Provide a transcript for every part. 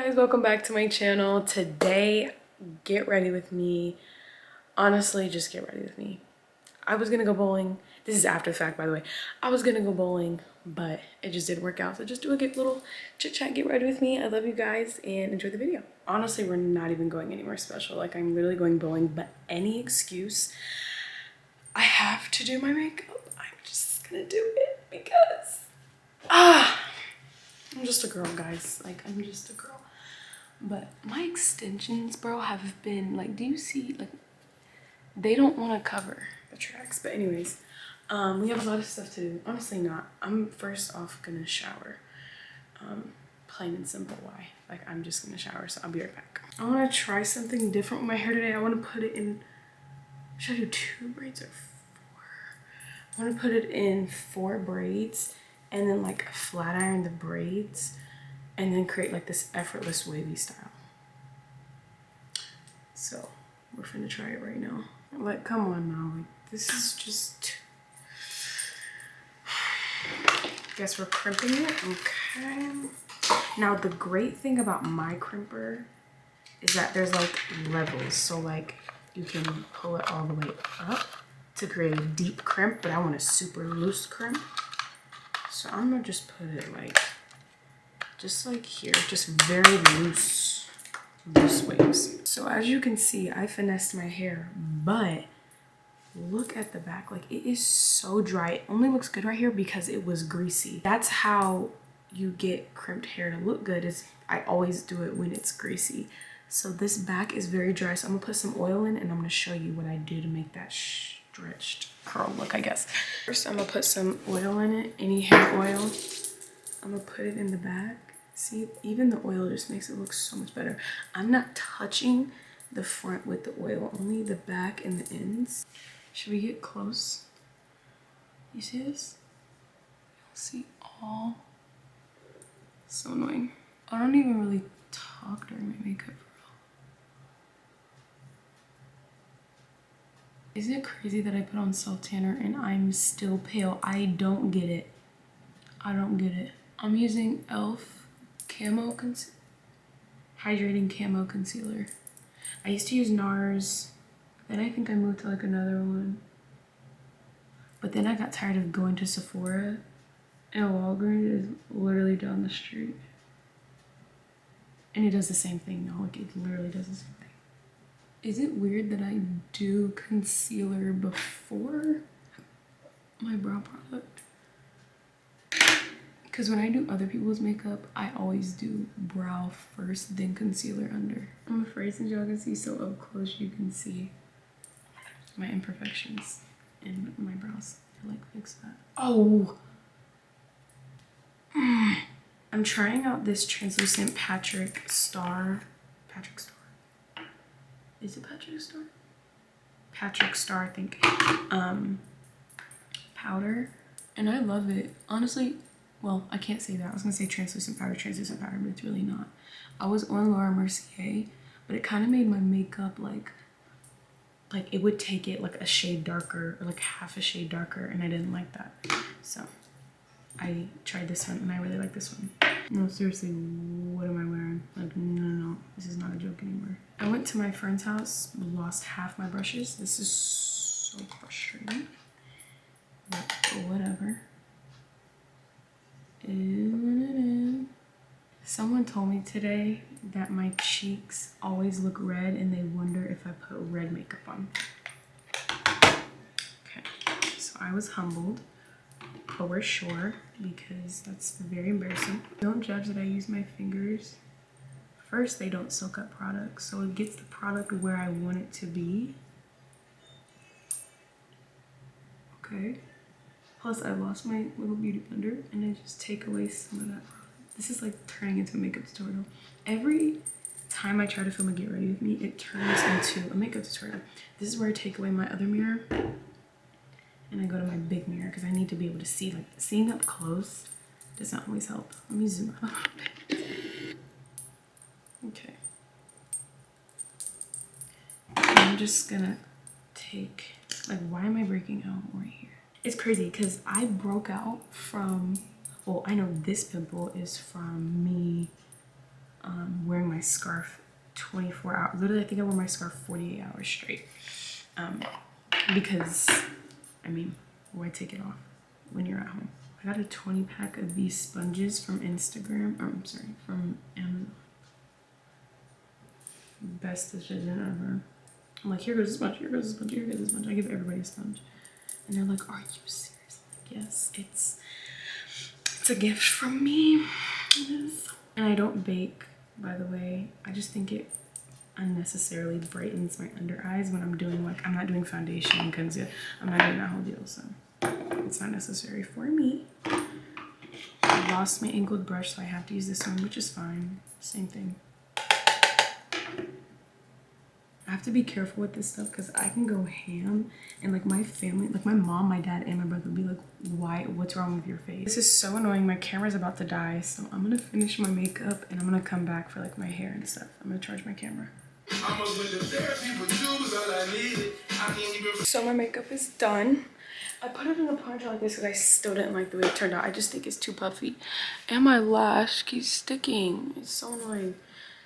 guys, welcome back to my channel. Today, get ready with me. Honestly, just get ready with me. I was gonna go bowling. This is after the fact, by the way. I was gonna go bowling, but it just didn't work out. So just do a little chit chat, get ready with me. I love you guys and enjoy the video. Honestly, we're not even going anywhere special. Like, I'm literally going bowling, but any excuse, I have to do my makeup. I'm just gonna do it because I'm just a girl, guys. Like, I'm just a girl. But my extensions, bro, have been like, do you see, like, they don't want to cover the tracks. But anyways, we have a lot of stuff to do. Honestly, not. I'm first off gonna shower. Plain and simple. Why? Like, I'm just gonna shower, so I'll be right back. I want to try something different with my hair today. I want to put it in, should I do 2 braids or 4? I want to put it in 4 braids and then like flat iron the braids and then create like this effortless wavy style. So we're finna try it right now. Like, come on now, like, this is just, guess we're crimping it. Okay, now the great thing about my crimper is that there's like levels, so like you can pull it all the way up to create a deep crimp, but I want a super loose crimp, so I'm gonna just put it like just like here, just very loose waves. So as you can see, I finessed my hair, but look at the back. Like, it is so dry. It only looks good right here because it was greasy. That's how you get crimped hair to look good, is I always do it when it's greasy. So this back is very dry, so I'm gonna put some oil in and I'm gonna show you what I do to make that stretched curl look, I guess. First, I'm gonna put some oil in it, any hair oil. I'm gonna put it in the back. See, even the oil just makes it look so much better. I'm not touching the front with the oil, only the back and the ends. Should we get close? You see this? You'll see all. So annoying. I don't even really talk during my makeup, bro. Is it crazy that I put on self tanner and I'm still pale? I don't get it. I don't get it. I'm using e.l.f. hydrating camo concealer. I used to use NARS, then I think I moved to like another one, but then I got tired of going to Sephora, and Walgreens is literally down the street, and it does the same thing now. Like, it literally does the same thing. Is it weird that I do concealer before my brow product? Because when I do other people's makeup, I always do brow first, then concealer under. I'm afraid, since y'all can see so up close, you can see my imperfections in my brows. I like fix that. Oh! I'm trying out this translucent Patrick Star. Is it Patrick Star? Patrick Star, I think. Powder. And I love it. Honestly, well, I can't say that. I was gonna say translucent powder, but it's really not. I was on Laura Mercier, but it kind of made my makeup like it would take it like a shade darker, or like half a shade darker, and I didn't like that. So I tried this one and I really like this one. No, seriously, what am I wearing? Like, no, this is not a joke anymore. I went to my friend's house, lost half my brushes. This is so frustrating, but whatever. Someone told me today that my cheeks always look red and they wonder if I put red makeup on. Okay, so I was humbled, but we're sure, because that's very embarrassing. Don't judge that I use my fingers. First, they don't soak up product, so it gets the product where I want it to be. Okay. Plus, I lost my little beauty blender and I just take away some of that product. This is like turning into a makeup tutorial. Every time I try to film a get ready with me, it turns into a makeup tutorial. This is where I take away my other mirror and I go to my big mirror because I need to be able to see. Like, seeing up close does not always help. Let me zoom out a bit. Okay. I'm just gonna take, like, why am I breaking out right here? It's crazy because I broke out from, well, I know this pimple is from me wearing my scarf 24 hours. Literally, I think I wore my scarf 48 hours straight. Because, I mean, why take it off when you're at home? I got a 20 pack of these sponges from Instagram. I'm sorry, from Amazon. Best decision ever. I'm like, here goes a sponge, here goes a sponge, here goes a sponge. I give everybody a sponge. And they're like, are you serious? I'm like, yes, it's a gift from me. It is. And I don't bake, by the way. I just think it unnecessarily brightens my under eyes when I'm doing, like, I'm not doing foundation and concealer. I'm not doing that whole deal, so it's not necessary for me. I lost my angled brush, so I have to use this one, which is fine. Same thing. I have to be careful with this stuff because I can go ham, and like my family, like my mom, my dad, and my brother would be like, what's wrong with your face? This is so annoying. My camera's about to die, so I'm gonna finish my makeup and I'm gonna come back for like my hair and stuff. I'm gonna charge my camera. So my makeup is done. I put it in a ponytail like this because I still didn't like the way it turned out. I just think it's too puffy. And my lash keeps sticking. It's so annoying.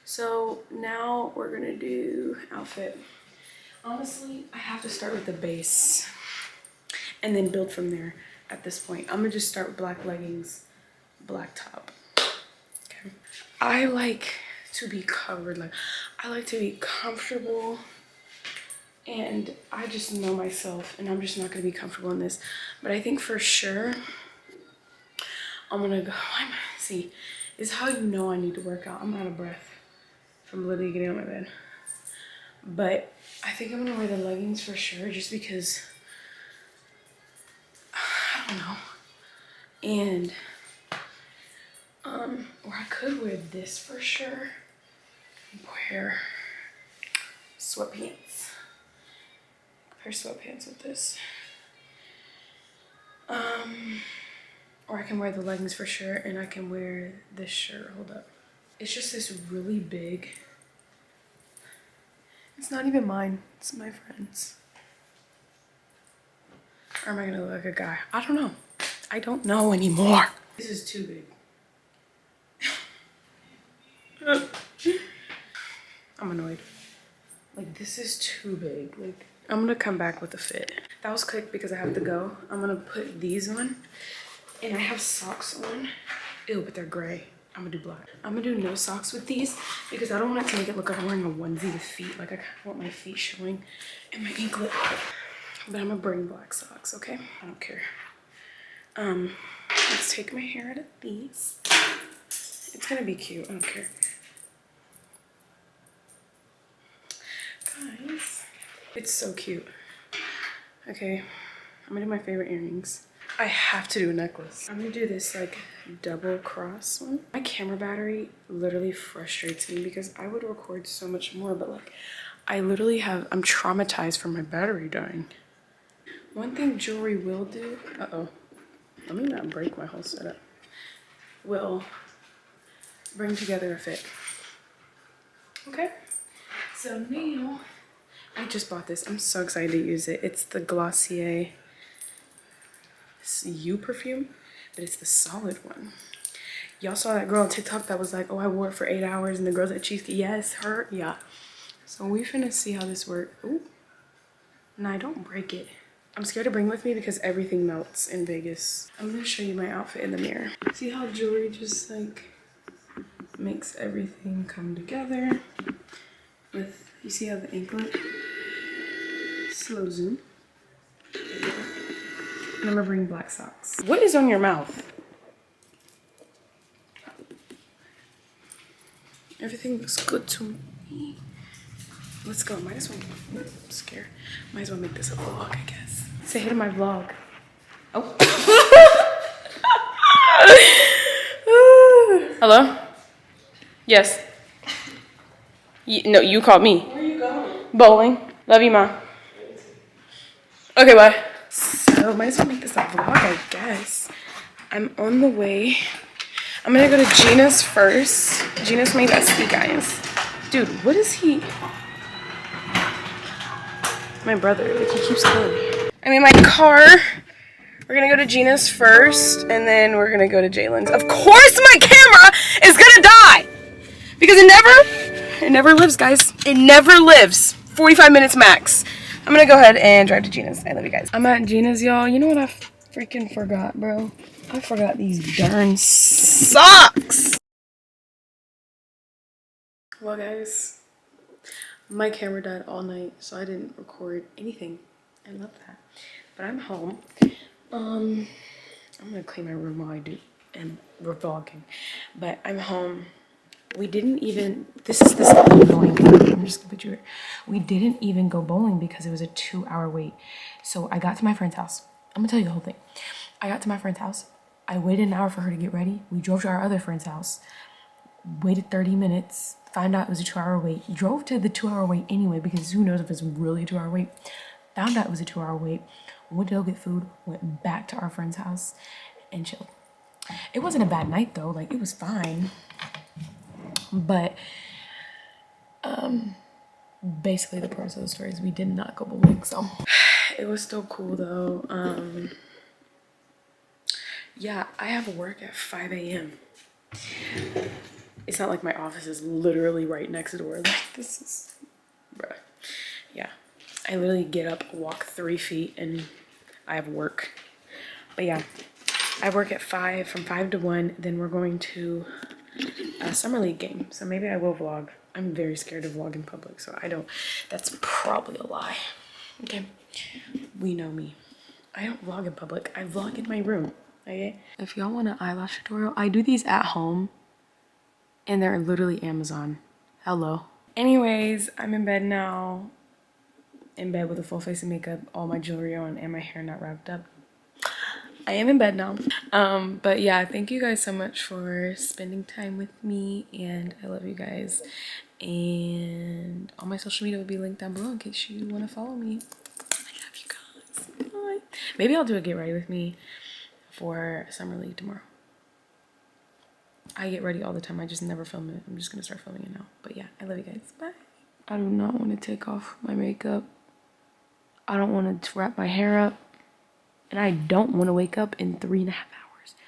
So now we're gonna do outfit. Honestly, I have to start with the base and then build from there at this point. I'm gonna just start with black leggings, black top. Okay. I like to be covered, like I like to be comfortable, and I just know myself and I'm just not gonna be comfortable in this. But I think for sure I'm gonna go, see, is how you know I need to work out. I'm out of breath from literally getting out of my bed. But I think I'm gonna wear the leggings for sure, just because I don't know. And or I could wear this for sure. Wear sweatpants. Pair sweatpants with this. Or I can wear the leggings for sure, and I can wear this shirt. Hold up. It's just this really big. It's not even mine. It's my friend's. Or am I gonna look like a guy? I don't know. I don't know anymore. This is too big. I'm annoyed. Like, this is too big. Like, I'm gonna come back with a fit. That was quick because I have to go. I'm gonna put these on, and I have socks on. Ew, but they're gray. I'm gonna do black. I'm gonna do no socks with these because I don't want it to make it look like I'm wearing a onesie with feet. Like, I kind of want my feet showing and my anklet. But I'm gonna bring black socks, okay? I don't care. Let's take my hair out of these. It's gonna be cute, I don't care. Guys, it's so cute. Okay, I'm gonna do my favorite earrings. I have to do a necklace. I'm gonna do this like double cross one. My camera battery literally frustrates me because I would record so much more, but like I literally I'm traumatized from my battery dying. One thing jewelry will do, let me not break my whole setup, will bring together a fit. Okay, so now I just bought this. I'm so excited to use it. It's the Glossier You perfume, but it's the solid one. Y'all saw that girl on TikTok that was like, oh, I wore it for 8 hours, and the girls at Cheesecake, yes, her, yeah. So we finna see how this works. Ooh, nah, don't break it. I'm scared to bring with me because everything melts in Vegas. I'm gonna show you my outfit in the mirror. See how jewelry just like makes everything come together with, you see how the anklet, slow zoom. And I'm gonna bring black socks. What is on your mouth? Everything looks good to me. Let's go. Might as well, I'm scared. Might as well make this a vlog, I guess. Say hey to my vlog. Oh. Hello? Yes. No, you called me. Where are you going? Bowling. Love you, Ma. Okay, bye. So, might as well make this a vlog, I guess. I'm on the way. I'm gonna go to Gina's first. Gina's my bestie, guys. Dude, what is he? My brother, like he keeps calling me. I'm in my car. We're gonna go to Gina's first, and then we're gonna go to Jalen's. Of course my camera is gonna die! because it never lives, guys. It never lives. 45 minutes max. I'm gonna go ahead and drive to Gina's. I love you guys. I'm at Gina's, y'all. You know what I freaking forgot, bro? I forgot these darn socks. Well, guys, my camera died all night, so I didn't record anything. I love that. But I'm home. I'm gonna clean my room while I do, and we're vlogging. But I'm home. We didn't even, this annoying thing. I'm just gonna put you here. We didn't even go bowling because it was a 2-hour wait. So I got to my friend's house. I'm gonna tell you the whole thing. I got to my friend's house. I waited an hour for her to get ready. We drove to our other friend's house, waited 30 minutes, found out it was a 2-hour wait. Drove to the 2-hour wait anyway because who knows if it's really a 2-hour wait. Found out it was a 2-hour wait. Went to go get food, went back to our friend's house and chilled. It wasn't a bad night though, like it was fine. But basically the pros of the story is we did not go bowling, so it was still cool though. Yeah, I have work at 5 a.m. It's not like my office is literally right next door. Like this is, bruh. Yeah, I literally get up, walk 3 feet, and I have work. But yeah, I work at 5, from 5 to 1. Then we're going to a summer league game, so maybe I will vlog. I'm very scared to vlog in public, so I don't. That's probably a lie. Okay, we know me. I don't vlog in public. I vlog in my room. Okay. If y'all want an eyelash tutorial, I do these at home, and they're literally Amazon. Hello. Anyways, I'm in bed now. In bed with a full face of makeup, all my jewelry on, and my hair not wrapped up. I am in bed now. But yeah, thank you guys so much for spending time with me, and I love you guys. And all my social media will be linked down below in case you want to follow me. I love you guys. Bye. Maybe I'll do a get ready with me for Summer League tomorrow. I get ready all the time. I just never film it. I'm just gonna start filming it now. But yeah, I love you guys. Bye. I do not want to take off my makeup. I don't want to wrap my hair up. And I don't want to wake up in 3.5 hours.